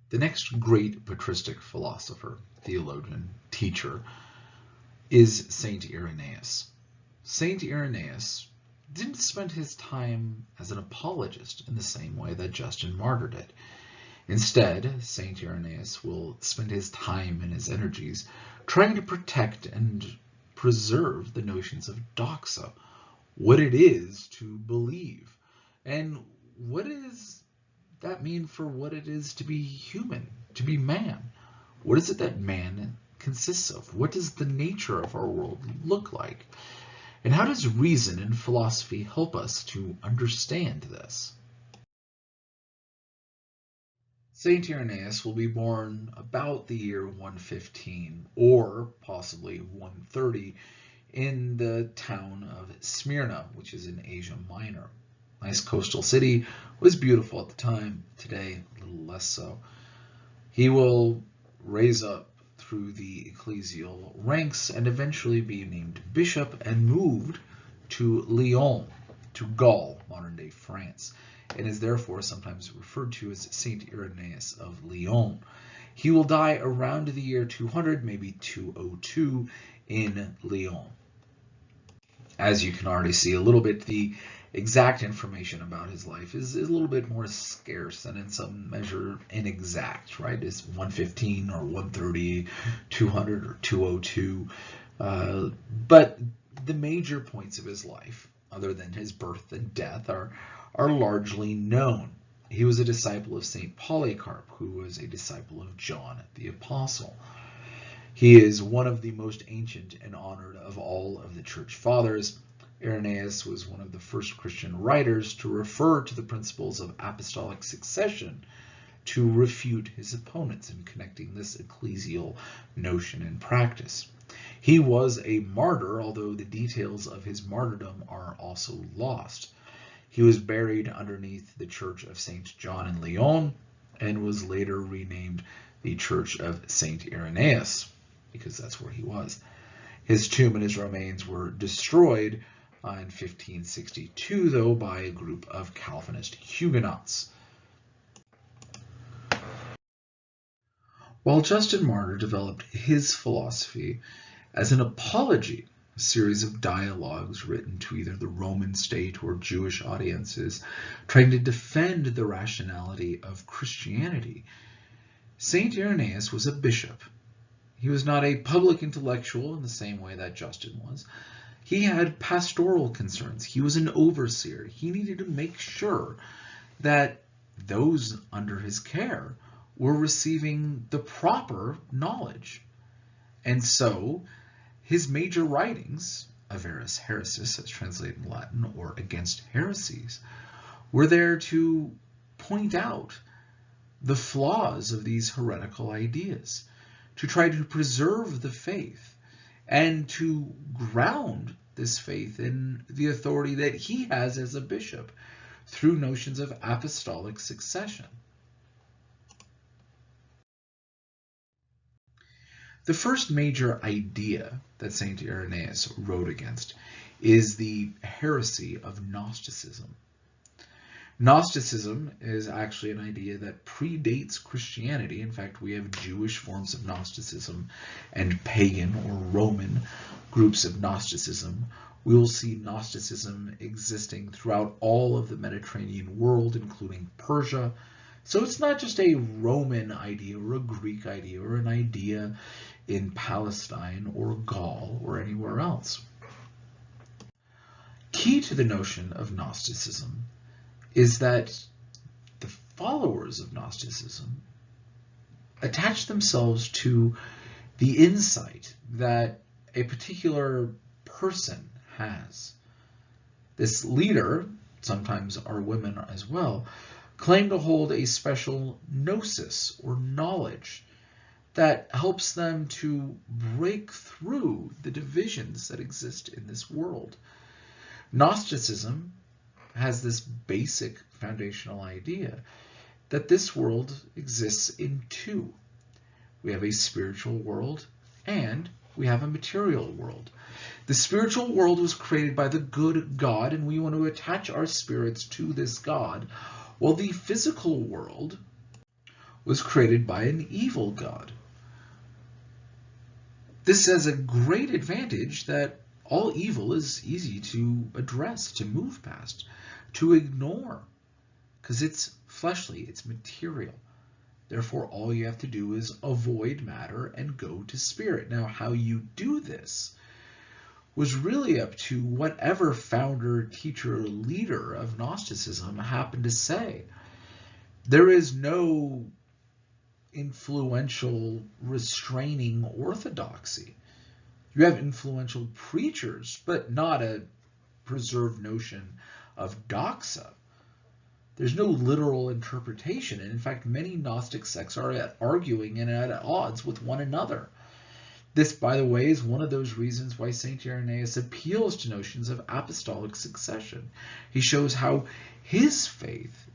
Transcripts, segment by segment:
The next great patristic philosopher, theologian, teacher is Saint Irenaeus. Saint Irenaeus didn't spend his time as an apologist in the same way that Justin Martyr did. Instead, Saint Irenaeus will spend his time and his energies trying to protect and preserve the notions of doxa, what it is to believe, and what does that mean for what it is to be human, to be man. What is it that man consists of? What does the nature of our world look like? And how does reason and philosophy help us to understand this? Saint Irenaeus will be born about the year 115 or possibly 130 in the town of Smyrna, which is in Asia Minor. Nice coastal city, was beautiful at the time, today a little less so. He will raise up through the ecclesial ranks and eventually be named bishop and moved to Lyon, to Gaul, modern-day France, and is therefore sometimes referred to as Saint Irenaeus of Lyon. He will die around the year 200, maybe 202, in Lyon. As you can already see a little bit, the exact information about his life is a little bit more scarce and in some measure inexact, right? Is 115 or 130, 200 or 202. But the major points of his life, other than his birth and death, are largely known. He was a disciple of St. Polycarp, who was a disciple of John the Apostle. He is one of the most ancient and honored of all of the church fathers. Irenaeus was one of the first Christian writers to refer to the principles of apostolic succession to refute his opponents in connecting this ecclesial notion and practice. He was a martyr, although the details of his martyrdom are also lost. He was buried underneath the Church of St. John in Lyon and was later renamed the Church of St. Irenaeus, because that's where he was. His tomb and his remains were destroyed in 1562, though, by a group of Calvinist Huguenots. While Justin Martyr developed his philosophy as an apology, a series of dialogues written to either the Roman state or Jewish audiences, trying to defend the rationality of Christianity, Saint Irenaeus was a bishop. He was not a public intellectual in the same way that Justin was. He had pastoral concerns. He was an overseer. He needed to make sure that those under his care were receiving the proper knowledge. And so his major writings, Averus Heresis, as translated in Latin, or Against Heresies, were there to point out the flaws of these heretical ideas, to try to preserve the faith, and to ground this faith in the authority that he has as a bishop through notions of apostolic succession. The first major idea that St. Irenaeus wrote against is the heresy of Gnosticism. Gnosticism is actually an idea that predates Christianity. In fact, we have Jewish forms of Gnosticism and pagan or Roman groups of Gnosticism. We will see Gnosticism existing throughout all of the Mediterranean world, including Persia. So it's not just a Roman idea or a Greek idea or an idea in Palestine or Gaul or anywhere else. Key to the notion of Gnosticism is that the followers of Gnosticism attach themselves to the insight that a particular person has. This leader, sometimes are women as well, claim to hold a special gnosis or knowledge that helps them to break through the divisions that exist in this world. Gnosticism has this basic foundational idea that this world exists in two. We have a spiritual world and we have a material world. The spiritual world was created by the good God, and we want to attach our spirits to this God, while the physical world was created by an evil God. This has a great advantage that all evil is easy to address, to move past, to ignore, because it's fleshly, it's material. Therefore, all you have to do is avoid matter and go to spirit. Now, how you do this was really up to whatever founder, teacher, or leader of Gnosticism happened to say. There is no influential, restraining orthodoxy. You have influential preachers, but not a preserved notion of doxa. There's no literal interpretation, and in fact, many Gnostic sects are arguing and at odds with one another. This, by the way, is one of those reasons why St. Irenaeus appeals to notions of apostolic succession. He shows how his faith,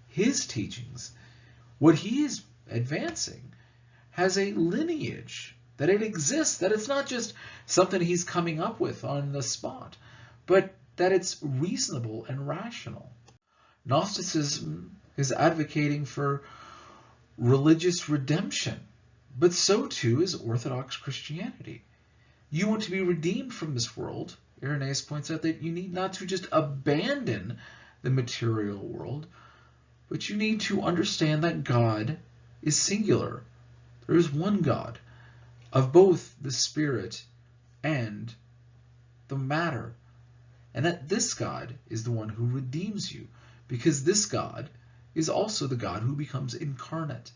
his teachings, what he is advancing, has a lineage, that it exists, that it's not just something he's coming up with on the spot, but that it's reasonable and rational. Gnosticism is advocating for religious redemption, but so too is Orthodox Christianity. You want to be redeemed from this world. Irenaeus points out that you need not to just abandon the material world, but you need to understand that God is singular. There is one God of both the spirit and the matter, and that this God is the one who redeems you, because this God is also the God who becomes incarnate.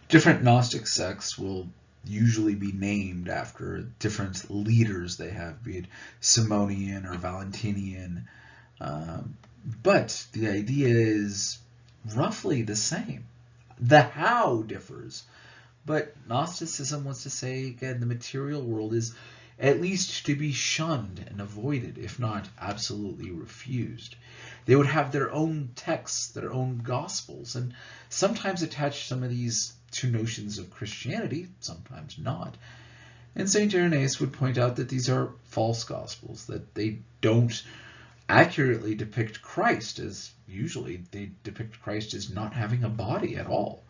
Different Gnostic sects will usually be named after different leaders they have, be it Simonian or Valentinian, but the idea is roughly the same. The how differs, but Gnosticism wants to say, again, the material world is at least to be shunned and avoided, if not absolutely refused. They would have their own texts, their own gospels, and sometimes attach some of these to notions of Christianity, sometimes not. And St. Irenaeus would point out that these are false gospels, that they don't accurately depict Christ, as usually they depict Christ as not having a body at all.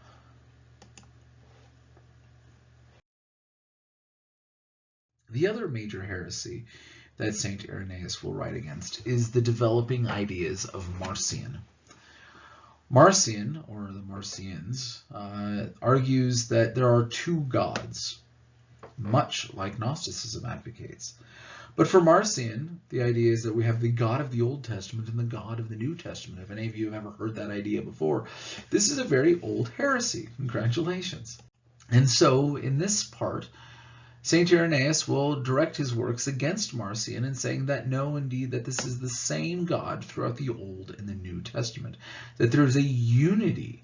The other major heresy that St. Irenaeus will write against is the developing ideas of Marcion. Marcion, or the Marcians, argues that there are two gods, much like Gnosticism advocates. But for Marcion, the idea is that we have the God of the Old Testament and the God of the New Testament. If any of you have ever heard that idea before, this is a very old heresy. Congratulations. And so in this part, St. Irenaeus will direct his works against Marcion in saying that no, indeed, that this is the same God throughout the Old and the New Testament, that there is a unity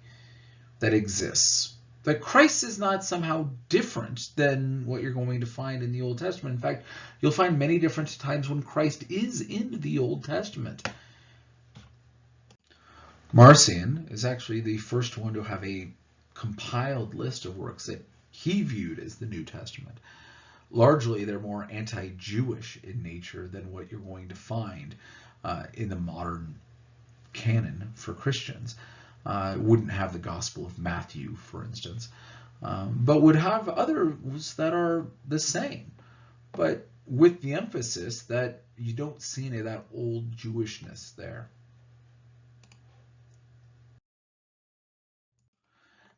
that exists, that Christ is not somehow different than what you're going to find in the Old Testament. In fact, you'll find many different times when Christ is in the Old Testament. Marcion is actually the first one to have a compiled list of works that he viewed as the New Testament. Largely, they're more anti-Jewish in nature than what you're going to find in the modern canon for Christians. Wouldn't have the Gospel of Matthew, for instance, but would have others that are the same, but with the emphasis that you don't see any of that old Jewishness there.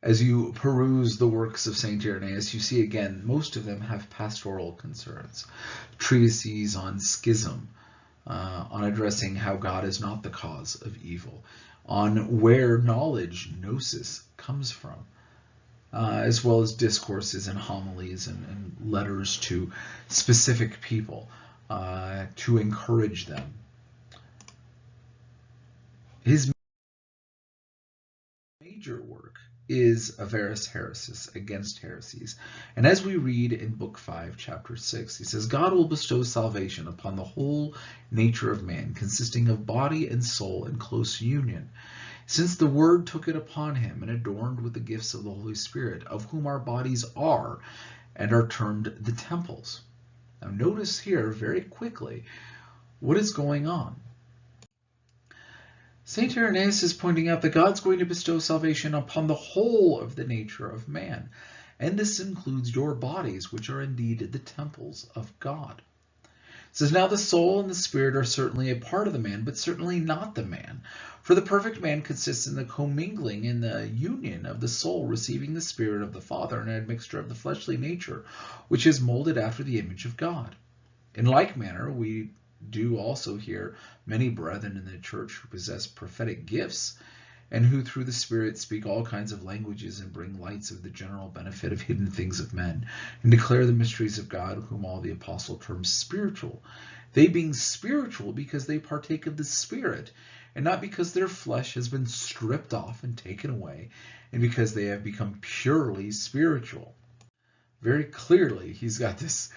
As you peruse the works of St. Irenaeus, you see again, most of them have pastoral concerns. Treatises on schism, on addressing how God is not the cause of evil, on where knowledge, gnosis, comes from, as well as discourses and homilies and letters to specific people to encourage them. His major work is Averus Heresis, against heresies. And as we read in Book 5, Chapter 6, he says, God will bestow salvation upon the whole nature of man, consisting of body and soul in close union, since the Word took it upon him and adorned with the gifts of the Holy Spirit, of whom our bodies are, and are termed the temples. Now notice here very quickly what is going on. St. Irenaeus is pointing out that God's going to bestow salvation upon the whole of the nature of man, and this includes your bodies, which are indeed the temples of God. It says, now the soul and the spirit are certainly a part of the man, but certainly not the man. For the perfect man consists in the commingling, in the union of the soul receiving the spirit of the Father, and an admixture of the fleshly nature, which is molded after the image of God. In like manner, we do also hear many brethren in the church who possess prophetic gifts, and who through the Spirit speak all kinds of languages and bring lights of the general benefit of hidden things of men, and declare the mysteries of God, whom all the apostle terms spiritual. They being spiritual because they partake of the Spirit, and not because their flesh has been stripped off and taken away, and because they have become purely spiritual. Very clearly, he's got this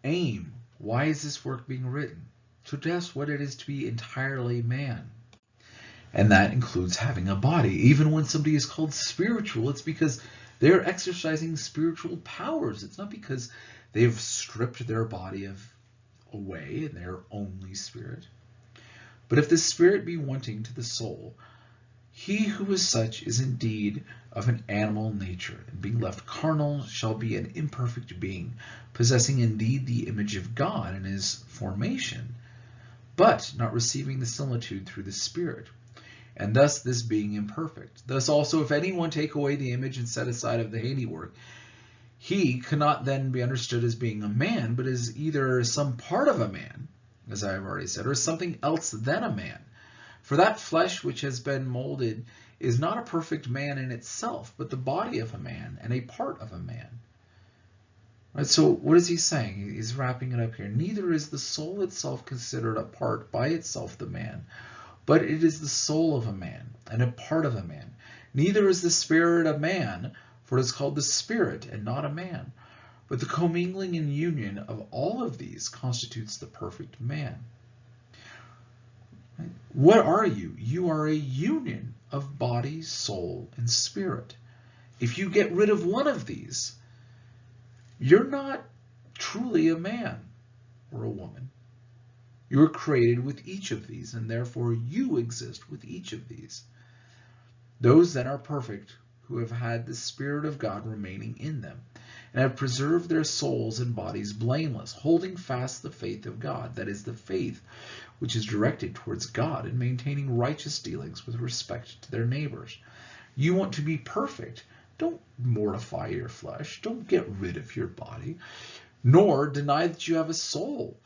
aim. Why is this work being written? To test what it is to be entirely man. And that includes having a body. Even when somebody is called spiritual, it's because they're exercising spiritual powers. It's not because they've stripped their body away and they're only spirit. But if the spirit be wanting to the soul, he who is such is indeed of an animal nature, and being left carnal shall be an imperfect being, possessing indeed the image of God in his formation, but not receiving the similitude through the Spirit, and thus this being imperfect. Thus also, if anyone take away the image and set aside of the handiwork, he cannot then be understood as being a man, but as either some part of a man, as I have already said, or something else than a man. For that flesh which has been molded is not a perfect man in itself, but the body of a man and a part of a man. Right, so what is he saying? He's wrapping it up here. Neither is the soul itself considered a part by itself the man, but it is the soul of a man and a part of a man. Neither is the spirit a man, for it is called the spirit and not a man. But the commingling and union of all of these constitutes the perfect man. What are you? You are a union of body, soul, and spirit. If you get rid of one of these, you're not truly a man or a woman. You are created with each of these, and therefore you exist with each of these. Those then are perfect who have had the Spirit of God remaining in them, and have preserved their souls and bodies blameless, holding fast the faith of God, that is, the faith which is directed towards God, and maintaining righteous dealings with respect to their neighbors. You want to be perfect. Don't mortify your flesh. Don't get rid of your body, nor deny that you have a soul.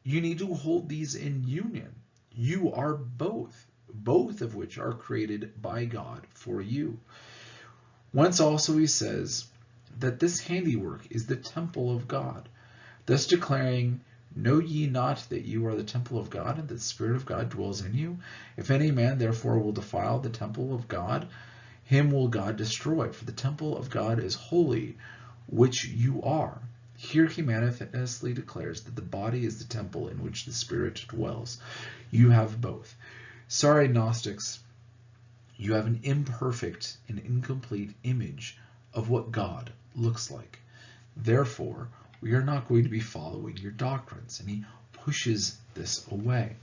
You need to hold these in union. You are both of which are created by God for you. Once also he says that this handiwork is the temple of God, thus declaring, know ye not that you are the temple of God, and that the Spirit of God dwells in you? If any man therefore will defile the temple of God, him will God destroy, for the temple of God is holy, which you are. Here he manifestly declares that the body is the temple in which the Spirit dwells. You have both. Sorry, Gnostics, you have an imperfect and incomplete image of what God looks like. Therefore, we are not going to be following your doctrines. And he pushes this away.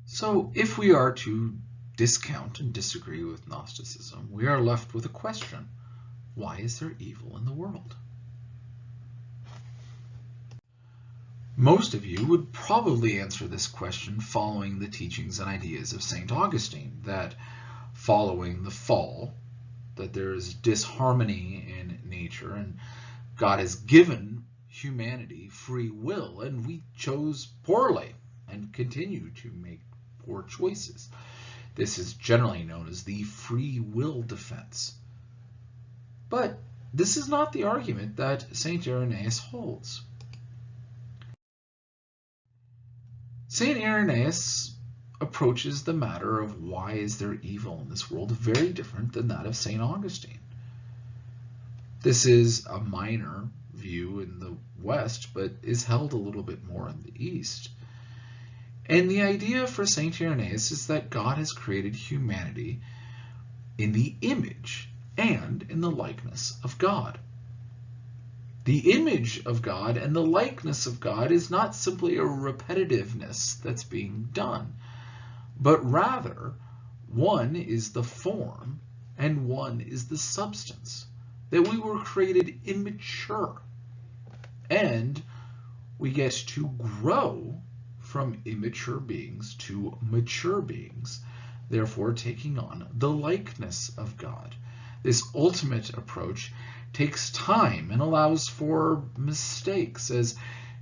So if we are to discount and disagree with Gnosticism, we are left with a question. Why is there evil in the world? Most of you would probably answer this question following the teachings and ideas of St. Augustine, that following the fall, that there is disharmony in nature, and God has given humanity free will, and we chose poorly and continue to make poor choices. This is generally known as the free will defense. But this is not the argument that St. Irenaeus holds. St. Irenaeus approaches the matter of why is there evil in this world very different than that of St. Augustine. This is a minor view in the West, but is held a little bit more in the East. And the idea for St. Irenaeus is that God has created humanity in the image and in the likeness of God. The image of God and the likeness of God is not simply a repetitiveness that's being done, but rather one is the form and one is the substance. That we were created immature, and we get to grow from immature beings to mature beings, therefore taking on the likeness of God. This ultimate approach takes time and allows for mistakes, as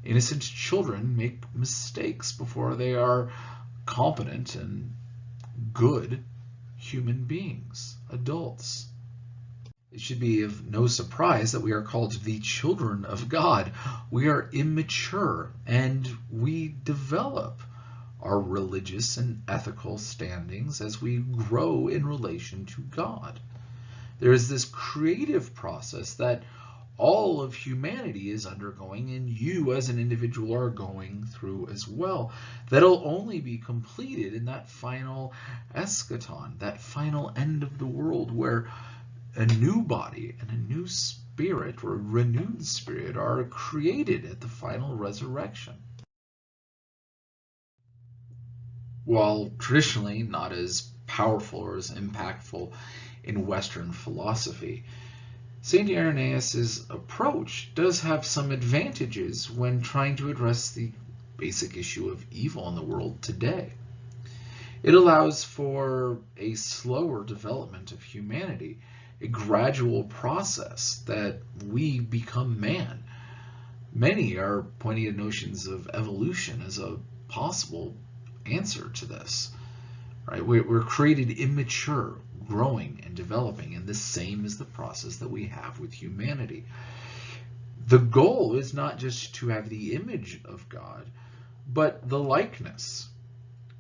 innocent children make mistakes before they are competent and good human beings, adults. It should be of no surprise that we are called the children of God. We are immature and we develop our religious and ethical standings as we grow in relation to God. There is this creative process that all of humanity is undergoing, and you as an individual are going through as well. That'll only be completed in that final eschaton, that final end of the world, where a new body and a new spirit, or a renewed spirit, are created at the final resurrection. While traditionally not as powerful or as impactful in Western philosophy, St. Irenaeus' approach does have some advantages when trying to address the basic issue of evil in the world today. It allows for a slower development of humanity, a gradual process that we become man. Many are pointing at notions of evolution as a possible answer to this. Right? We're created immature, growing and developing, and the same is the process that we have with humanity. The goal is not just to have the image of God, but the likeness,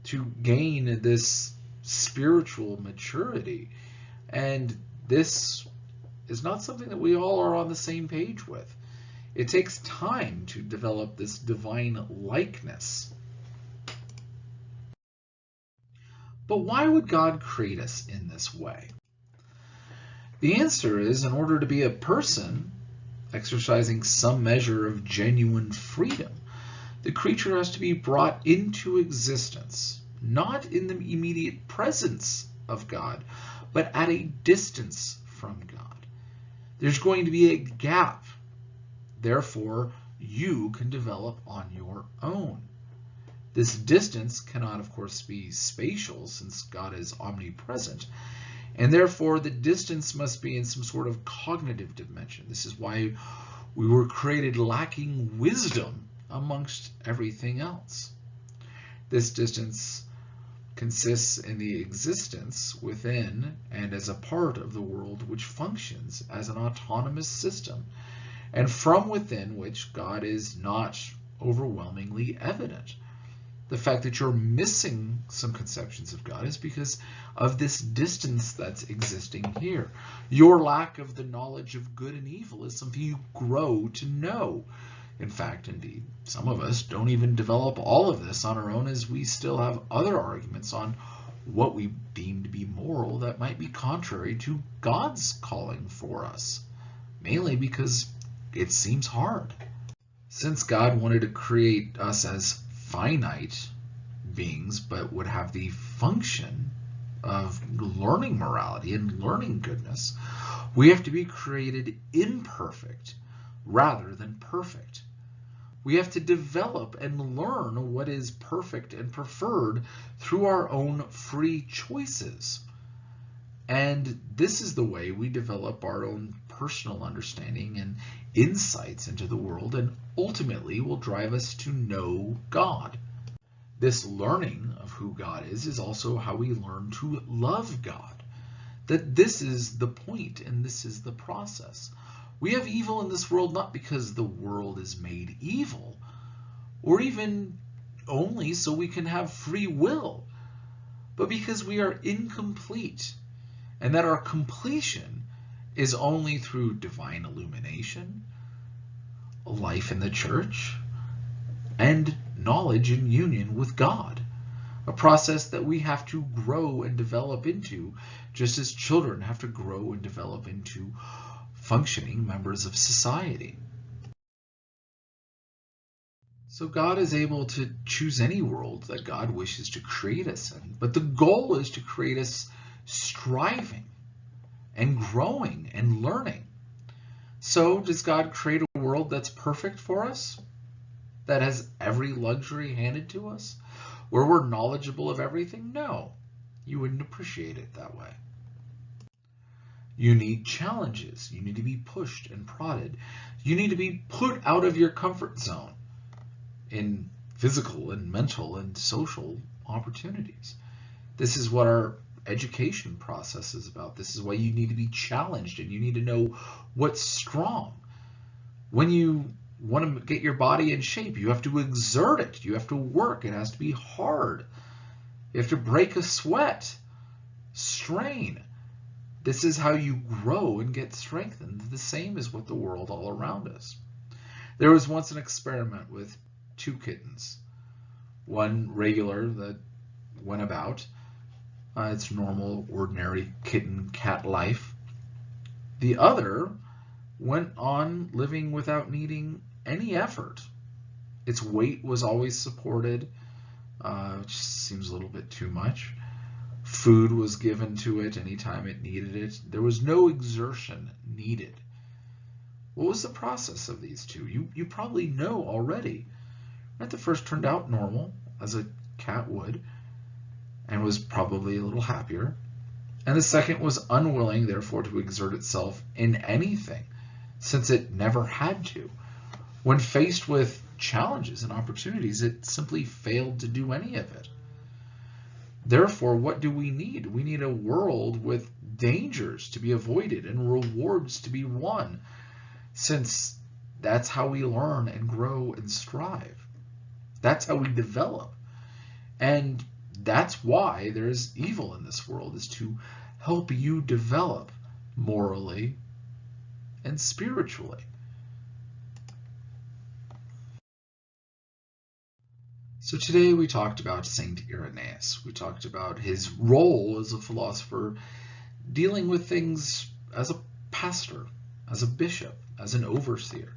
to gain this spiritual maturity. And this is not something that we all are on the same page with. It takes time to develop this divine likeness. But why would God create us in this way? The answer is, in order to be a person exercising some measure of genuine freedom, the creature has to be brought into existence, not in the immediate presence of God, but at a distance from God. There's going to be a gap. Therefore, you can develop on your own. This distance cannot, of course, be spatial, since God is omnipresent, and therefore the distance must be in some sort of cognitive dimension. This is why we were created lacking wisdom amongst everything else. This distance consists in the existence within and as a part of the world which functions as an autonomous system, and from within which God is not overwhelmingly evident. The fact that you're missing some conceptions of God is because of this distance that's existing here. Your lack of the knowledge of good and evil is something you grow to know. In fact, indeed, some of us don't even develop all of this on our own, as we still have other arguments on what we deem to be moral that might be contrary to God's calling for us, mainly because it seems hard. Since God wanted to create us as finite beings, but would have the function of learning morality and learning goodness, we have to be created imperfect rather than perfect. We have to develop and learn what is perfect and preferred through our own free choices. And this is the way we develop our own personal understanding and insights into the world, and ultimately will drive us to know God. This learning of who God is also how we learn to love God. That this is the point and this is the process. We have evil in this world not because the world is made evil, or even only so we can have free will, but because we are incomplete, and that our completion is only through divine illumination, life in the church, and knowledge in union with God, a process that we have to grow and develop into, just as children have to grow and develop into functioning members of society. So God is able to choose any world that God wishes to create us in. But the goal is to create us striving and growing and learning. So does God create a world that's perfect for us? That has every luxury handed to us? Where we're knowledgeable of everything? No. You wouldn't appreciate it that way. You need challenges. You need to be pushed and prodded. You need to be put out of your comfort zone in physical and mental and social opportunities. This is what our education process is about. This is why you need to be challenged and you need to know what's strong. When you want to get your body in shape, you have to exert it. You have to work. It has to be hard. You have to break a sweat, strain. This is how you grow and get strengthened. The same is with the world all around us. There was once an experiment with 2 kittens. One regular that went about its normal, ordinary kitten-cat life. The other went on living without needing any effort. Its weight was always supported, which seems a little bit too much. Food was given to it anytime it needed it. There was no exertion needed. What was the process of these 2? You probably know already. The first turned out normal, as a cat would, and was probably a little happier. And the second was unwilling, therefore, to exert itself in anything, since it never had to. When faced with challenges and opportunities, it simply failed to do any of it. Therefore, what do we need? We need a world with dangers to be avoided and rewards to be won, since that's how we learn and grow and strive. That's how we develop. And that's why there's evil in this world, is to help you develop morally and spiritually. So today we talked about Saint Irenaeus. We talked about his role as a philosopher, dealing with things as a pastor, as a bishop, as an overseer,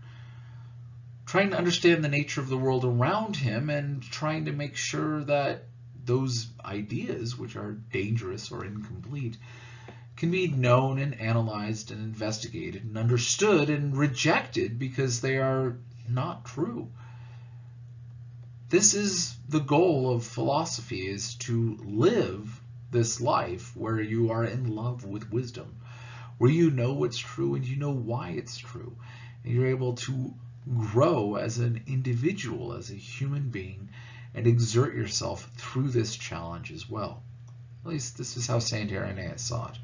trying to understand the nature of the world around him and trying to make sure that those ideas, which are dangerous or incomplete, can be known and analyzed and investigated and understood and rejected because they are not true. This is the goal of philosophy, is to live this life where you are in love with wisdom, where you know what's true and you know why it's true, and you're able to grow as an individual, as a human being, and exert yourself through this challenge as well. At least this is how Saint Irenaeus saw it.